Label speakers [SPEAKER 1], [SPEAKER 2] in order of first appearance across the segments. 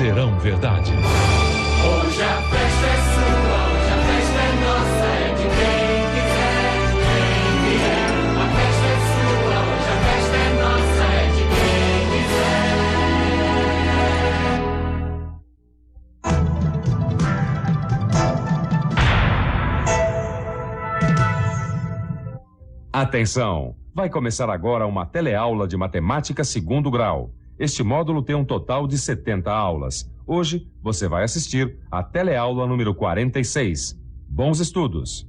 [SPEAKER 1] serão verdade.
[SPEAKER 2] Hoje a festa é sua, hoje a festa é nossa, é de quem quiser, quem vier. A festa é sua, hoje a festa é nossa, é de quem quiser.
[SPEAKER 3] Atenção! Vai começar agora uma teleaula de matemática segundo grau. Este módulo tem um total de 70 aulas. Hoje, você vai assistir a teleaula número 46. Bons estudos!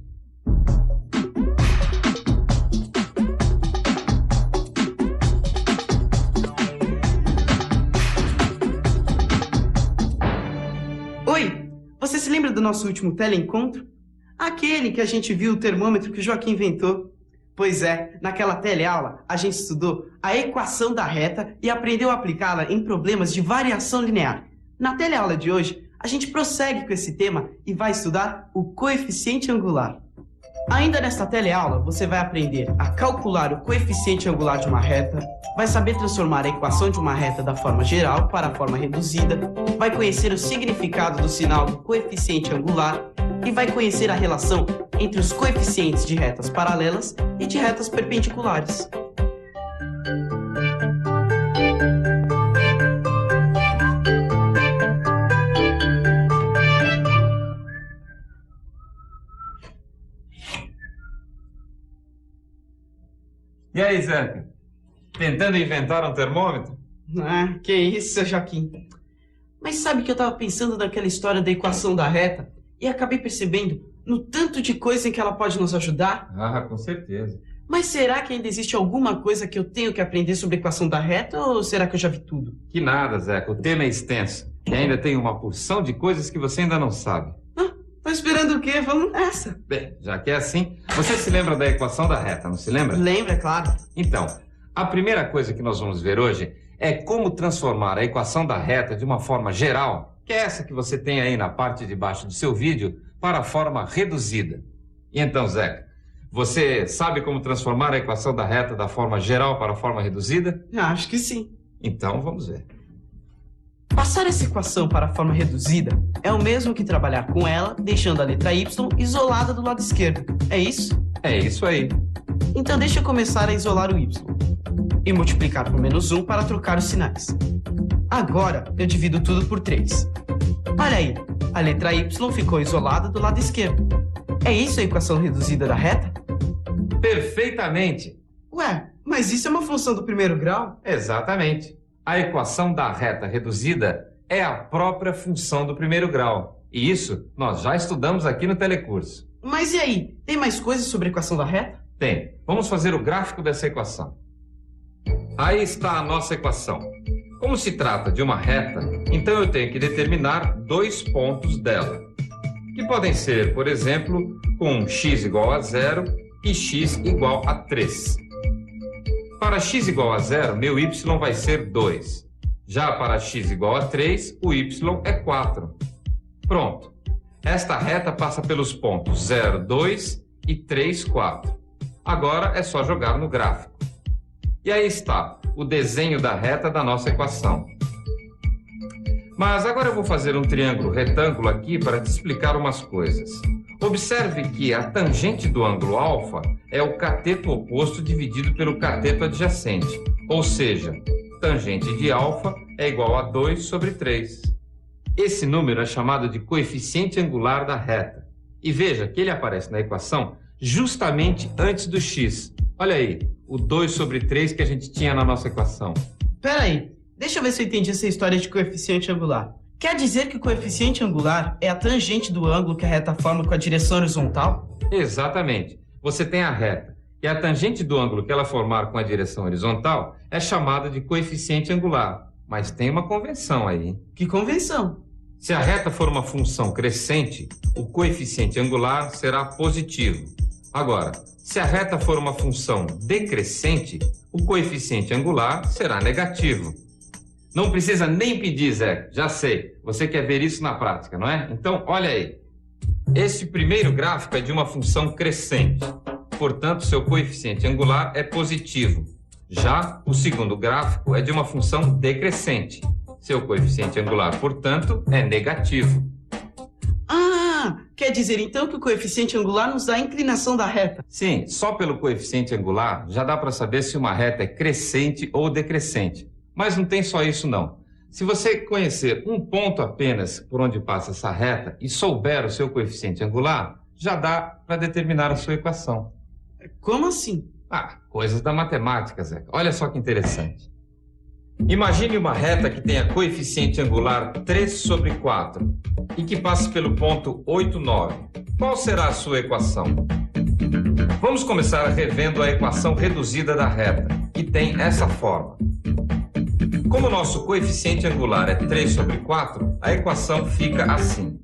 [SPEAKER 4] Oi! Você se lembra do nosso último teleencontro? Aquele que a gente viu o termômetro que o Joaquim inventou. Pois é, naquela teleaula, a gente estudou a equação da reta e aprendeu a aplicá-la em problemas de variação linear. Na teleaula de hoje, a gente prossegue com esse tema e vai estudar o coeficiente angular. Ainda nesta teleaula, você vai aprender a calcular o coeficiente angular de uma reta, vai saber transformar a equação de uma reta da forma geral para a forma reduzida, vai conhecer o significado do sinal do coeficiente angular e vai conhecer a relação entre os coeficientes de retas paralelas e de retas perpendiculares.
[SPEAKER 5] E aí, Zeca? Tentando inventar um termômetro?
[SPEAKER 4] Ah, que isso, seu Joaquim. Mas sabe que eu estava pensando naquela história da equação da reta e acabei percebendo no tanto de coisa em que ela pode nos ajudar?
[SPEAKER 5] Ah, com certeza.
[SPEAKER 4] Mas será que ainda existe alguma coisa que eu tenho que aprender sobre a equação da reta ou será que eu já vi tudo?
[SPEAKER 5] Que nada, Zeca. O tema é extenso. E ainda tem uma porção de coisas que você ainda não sabe.
[SPEAKER 4] Tô esperando o quê? Vamos nessa.
[SPEAKER 5] Bem, já que é assim, você se lembra da equação da reta, não se lembra?
[SPEAKER 4] Lembra, é claro.
[SPEAKER 5] Então, a primeira coisa que nós vamos ver hoje é como transformar a equação da reta de uma forma geral, que é essa que você tem aí na parte de baixo do seu vídeo, para a forma reduzida. E então, Zeca, você sabe como transformar a equação da reta da forma geral para a forma reduzida?
[SPEAKER 4] Acho que sim.
[SPEAKER 5] Então, vamos ver.
[SPEAKER 4] Passar essa equação para a forma reduzida é o mesmo que trabalhar com ela, deixando a letra y isolada do lado esquerdo. É isso?
[SPEAKER 5] É isso aí.
[SPEAKER 4] Então deixa eu começar a isolar o y e multiplicar por -1 para trocar os sinais. Agora eu divido tudo por 3. Olha aí, a letra y ficou isolada do lado esquerdo. É isso a equação reduzida da reta?
[SPEAKER 5] Perfeitamente.
[SPEAKER 4] Ué, mas isso é uma função do primeiro grau?
[SPEAKER 5] Exatamente. A equação da reta reduzida é a própria função do primeiro grau. E isso nós já estudamos aqui no telecurso.
[SPEAKER 4] Mas e aí, tem mais coisas sobre a equação da reta?
[SPEAKER 5] Tem. Vamos fazer o gráfico dessa equação. Aí está a nossa equação. Como se trata de uma reta, então eu tenho que determinar 2 pontos dela, que podem ser, por exemplo, com x igual a 0 e x igual a 3. Para x igual a 0, meu y vai ser 2. Já para x igual a 3, o y é 4. Pronto. Esta reta passa pelos pontos 0, 2 e 3, 4. Agora é só jogar no gráfico. E aí está o desenho da reta da nossa equação. Mas agora eu vou fazer um triângulo retângulo aqui para te explicar umas coisas. Observe que a tangente do ângulo alfa é o cateto oposto dividido pelo cateto adjacente. Ou seja, tangente de alfa é igual a 2 sobre 3. Esse número é chamado de coeficiente angular da reta. E veja que ele aparece na equação justamente antes do x. Olha aí, o 2 sobre 3 que a gente tinha na nossa equação.
[SPEAKER 4] Pera aí, deixa eu ver se eu entendi essa história de coeficiente angular. Quer dizer que o coeficiente angular é a tangente do ângulo que a reta forma com a direção horizontal?
[SPEAKER 5] Exatamente. Você tem a reta, e a tangente do ângulo que ela formar com a direção horizontal é chamada de coeficiente angular. Mas tem uma convenção aí, hein?
[SPEAKER 4] Que convenção?
[SPEAKER 5] Se a reta for uma função crescente, o coeficiente angular será positivo. Agora, se a reta for uma função decrescente, o coeficiente angular será negativo. Não precisa nem pedir, Zé. Já sei. Você quer ver isso na prática, não é? Então, olha aí. Esse primeiro gráfico é de uma função crescente. Portanto, seu coeficiente angular é positivo. Já o segundo gráfico é de uma função decrescente. Seu coeficiente angular, portanto, é negativo.
[SPEAKER 4] Ah, quer dizer então que o coeficiente angular nos dá a inclinação da reta.
[SPEAKER 5] Sim, só pelo coeficiente angular já dá para saber se uma reta é crescente ou decrescente. Mas não tem só isso não. Se você conhecer um ponto apenas por onde passa essa reta e souber o seu coeficiente angular, já dá para determinar a sua equação.
[SPEAKER 4] Como assim?
[SPEAKER 5] Ah, coisas da matemática, Zeca. Olha só que interessante. Imagine uma reta que tenha coeficiente angular 3 sobre 4 e que passe pelo ponto 8, 9. Qual será a sua equação? Vamos começar revendo a equação reduzida da reta, que tem essa forma. Como o nosso coeficiente angular é 3 sobre 4, a equação fica assim.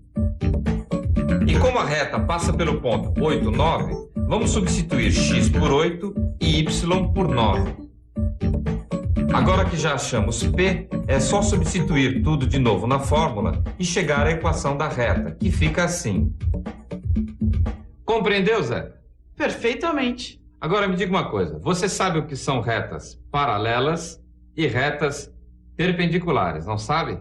[SPEAKER 5] E como a reta passa pelo ponto 8, 9, vamos substituir x por 8 e y por 9. Agora que já achamos P, é só substituir tudo de novo na fórmula e chegar à equação da reta, que fica assim. Compreendeu, Zé?
[SPEAKER 4] Perfeitamente.
[SPEAKER 5] Agora me diga uma coisa, você sabe o que são retas paralelas e retas perpendiculares, não sabe?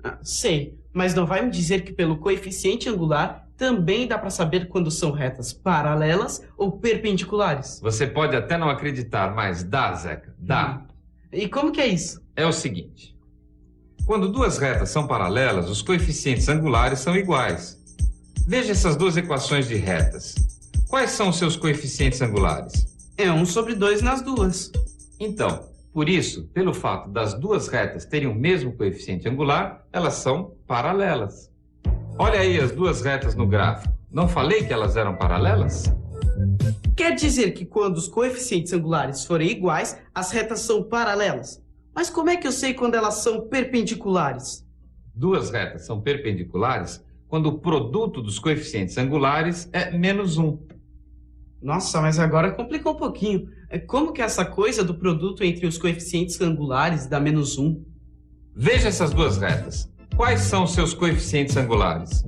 [SPEAKER 4] Ah, sei, mas não vai me dizer que pelo coeficiente angular também dá para saber quando são retas paralelas ou perpendiculares?
[SPEAKER 5] Você pode até não acreditar, mas dá, Zeca, dá.
[SPEAKER 4] E como que é isso?
[SPEAKER 5] É o seguinte, quando duas retas são paralelas, os coeficientes angulares são iguais. Veja essas duas equações de retas. Quais são os seus coeficientes angulares?
[SPEAKER 4] É 1 sobre 2 nas duas.
[SPEAKER 5] Então, por isso, pelo fato das duas retas terem o mesmo coeficiente angular, elas são paralelas. Olha aí as duas retas no gráfico. Não falei que elas eram paralelas?
[SPEAKER 4] Quer dizer que quando os coeficientes angulares forem iguais, as retas são paralelas. Mas como é que eu sei quando elas são perpendiculares?
[SPEAKER 5] Duas retas são perpendiculares quando o produto dos coeficientes angulares é menos 1.
[SPEAKER 4] Nossa, mas agora complicou um pouquinho. Como que é essa coisa do produto entre os coeficientes angulares dá menos 1?
[SPEAKER 5] Veja essas duas retas. Quais são os seus coeficientes angulares?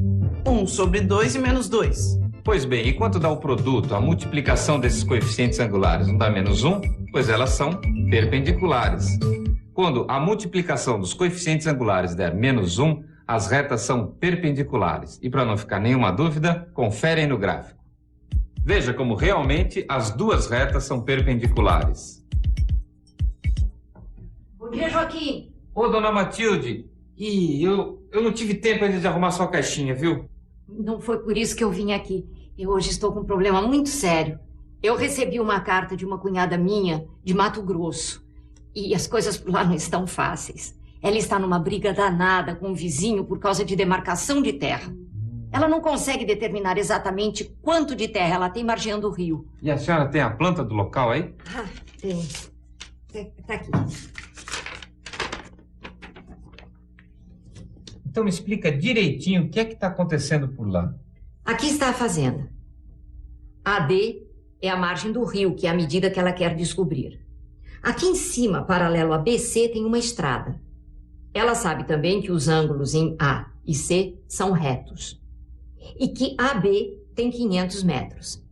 [SPEAKER 4] 1 sobre 2 e menos 2.
[SPEAKER 5] Pois bem, e quanto dá o produto, a multiplicação desses coeficientes angulares? Não dá menos 1? Pois elas são perpendiculares. Quando a multiplicação dos coeficientes angulares der menos 1, as retas são perpendiculares. E para não ficar nenhuma dúvida, confere aí no gráfico. Veja como realmente as duas retas são perpendiculares.
[SPEAKER 1] Bom dia, Joaquim.
[SPEAKER 5] Ô, dona Matilde, eu não tive tempo ainda de arrumar sua caixinha, viu?
[SPEAKER 1] Não foi por isso que eu vim aqui. Eu hoje estou com um problema muito sério. Eu recebi uma carta de uma cunhada minha de Mato Grosso. E as coisas por lá não estão fáceis. Ela está numa briga danada com um vizinho por causa de demarcação de terra. Ela não consegue determinar exatamente quanto de terra ela tem margeando o rio.
[SPEAKER 5] E a senhora tem a planta do local aí?
[SPEAKER 1] Ah, tem. Tá aqui.
[SPEAKER 5] Então me explica direitinho o que é que está acontecendo por lá.
[SPEAKER 1] Aqui está a fazenda. AD é a margem do rio, que é a medida que ela quer descobrir. Aqui em cima, paralelo a BC, tem uma estrada. Ela sabe também que os ângulos em A e C são retos. E que AB tem 500 metros.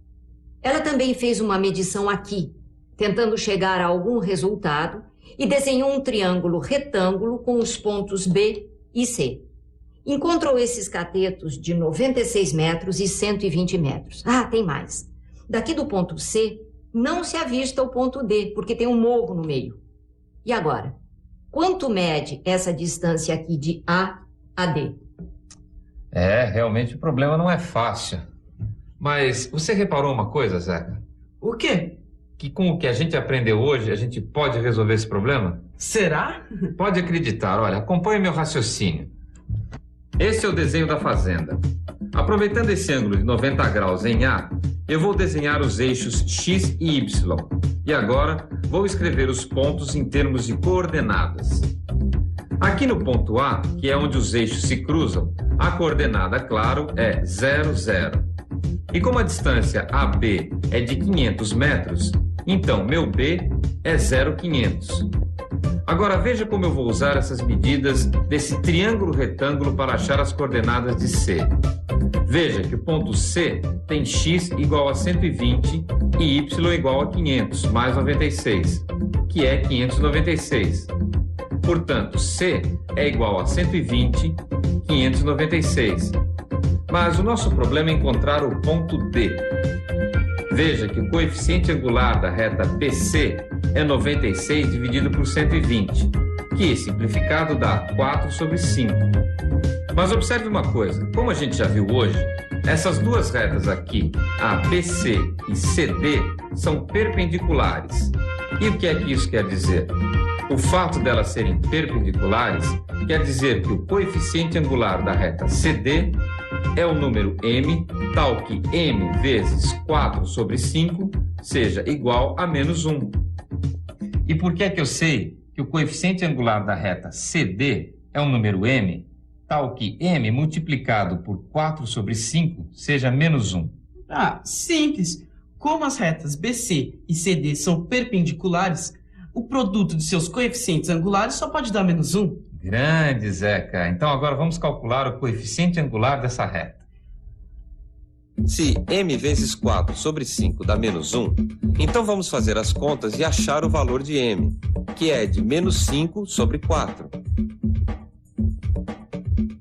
[SPEAKER 1] Ela também fez uma medição aqui, tentando chegar a algum resultado, e desenhou um triângulo retângulo com os pontos B e C. Encontrou esses catetos de 96 metros e 120 metros. Ah, tem mais. Daqui do ponto C, não se avista o ponto D, porque tem um morro no meio. E agora? Quanto mede essa distância aqui de A a D?
[SPEAKER 5] Realmente o problema não é fácil. Mas você reparou uma coisa, Zeca?
[SPEAKER 4] O quê?
[SPEAKER 5] Que com o que a gente aprendeu hoje, a gente pode resolver esse problema?
[SPEAKER 4] Será?
[SPEAKER 5] Pode acreditar, olha, acompanhe meu raciocínio. Esse é o desenho da fazenda. Aproveitando esse ângulo de 90 graus em A, eu vou desenhar os eixos X e Y. E agora vou escrever os pontos em termos de coordenadas. Aqui no ponto A, que é onde os eixos se cruzam, a coordenada, claro, é 0, 0. E como a distância AB é de 500 metros, então meu B é 0,500. Agora veja como eu vou usar essas medidas desse triângulo retângulo para achar as coordenadas de C. Veja que o ponto C tem x igual a 120 e y igual a 500, mais 96, que é 596. Portanto, C é igual a 120, 596. Mas o nosso problema é encontrar o ponto D. Veja que o coeficiente angular da reta BC é 96 dividido por 120, que simplificado dá 4 sobre 5. Mas observe uma coisa, como a gente já viu hoje, essas duas retas aqui, a BC e CD, são perpendiculares. E o que é que isso quer dizer? O fato delas serem perpendiculares quer dizer que o coeficiente angular da reta CD é o número m, tal que m vezes 4 sobre 5 seja igual a menos 1. E por que é que eu sei que o coeficiente angular da reta CD é o número m, tal que m multiplicado por 4 sobre 5 seja menos 1?
[SPEAKER 4] Ah, simples. Como as retas BC e CD são perpendiculares, o produto de seus coeficientes angulares só pode dar menos 1.
[SPEAKER 5] Grande, Zeca. Então agora vamos calcular o coeficiente angular dessa reta.
[SPEAKER 6] Se m vezes 4 sobre 5 dá menos 1, então vamos fazer as contas e achar o valor de m, que é de menos 5 sobre 4.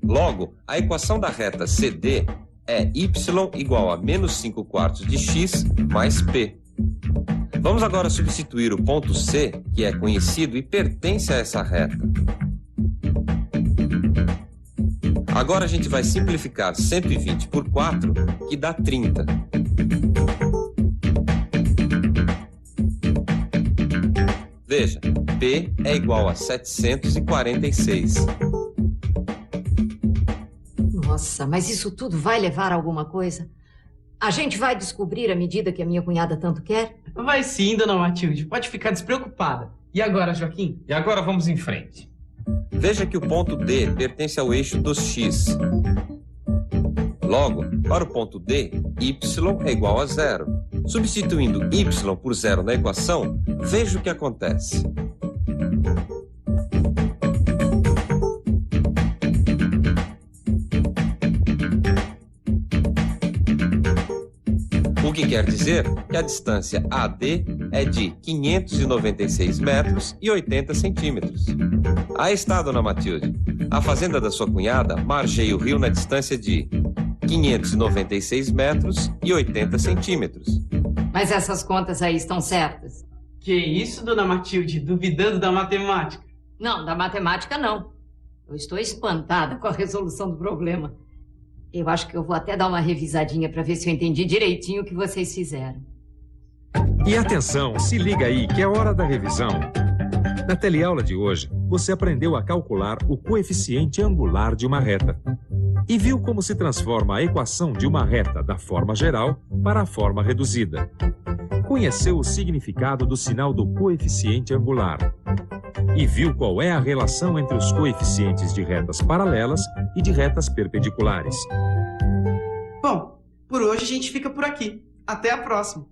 [SPEAKER 6] Logo, a equação da reta CD é y igual a menos 5 quartos de x mais p. Vamos agora substituir o ponto C, que é conhecido e pertence a essa reta. Agora a gente vai simplificar 120 por 4, que dá 30. Veja, P é igual a 746.
[SPEAKER 1] Nossa, mas isso tudo vai levar a alguma coisa? A gente vai descobrir a medida que a minha cunhada tanto quer?
[SPEAKER 4] Vai sim, dona Matilde. Pode ficar despreocupada. E agora, Joaquim?
[SPEAKER 5] E agora vamos em frente.
[SPEAKER 6] Veja que o ponto D pertence ao eixo dos x. Logo, para o ponto D, y é igual a 0. Substituindo y por 0 na equação, veja o que acontece. O que quer dizer que a distância AD é de 596 metros e 80 centímetros. Aí está, dona Matilde. A fazenda da sua cunhada margeia o rio na distância de 596 metros e 80 centímetros.
[SPEAKER 1] Mas essas contas aí estão certas?
[SPEAKER 4] Que isso, dona Matilde? Duvidando da matemática?
[SPEAKER 1] Não, da matemática não. Eu estou espantada com a resolução do problema. Eu acho que eu vou até dar uma revisadinha para ver se eu entendi direitinho o que vocês fizeram.
[SPEAKER 3] E atenção, se liga aí que é hora da revisão. Na teleaula de hoje, você aprendeu a calcular o coeficiente angular de uma reta e viu como se transforma a equação de uma reta da forma geral para a forma reduzida. Conheceu o significado do sinal do coeficiente angular e viu qual é a relação entre os coeficientes de retas paralelas e de retas perpendiculares.
[SPEAKER 4] Bom, por hoje a gente fica por aqui. Até a próxima.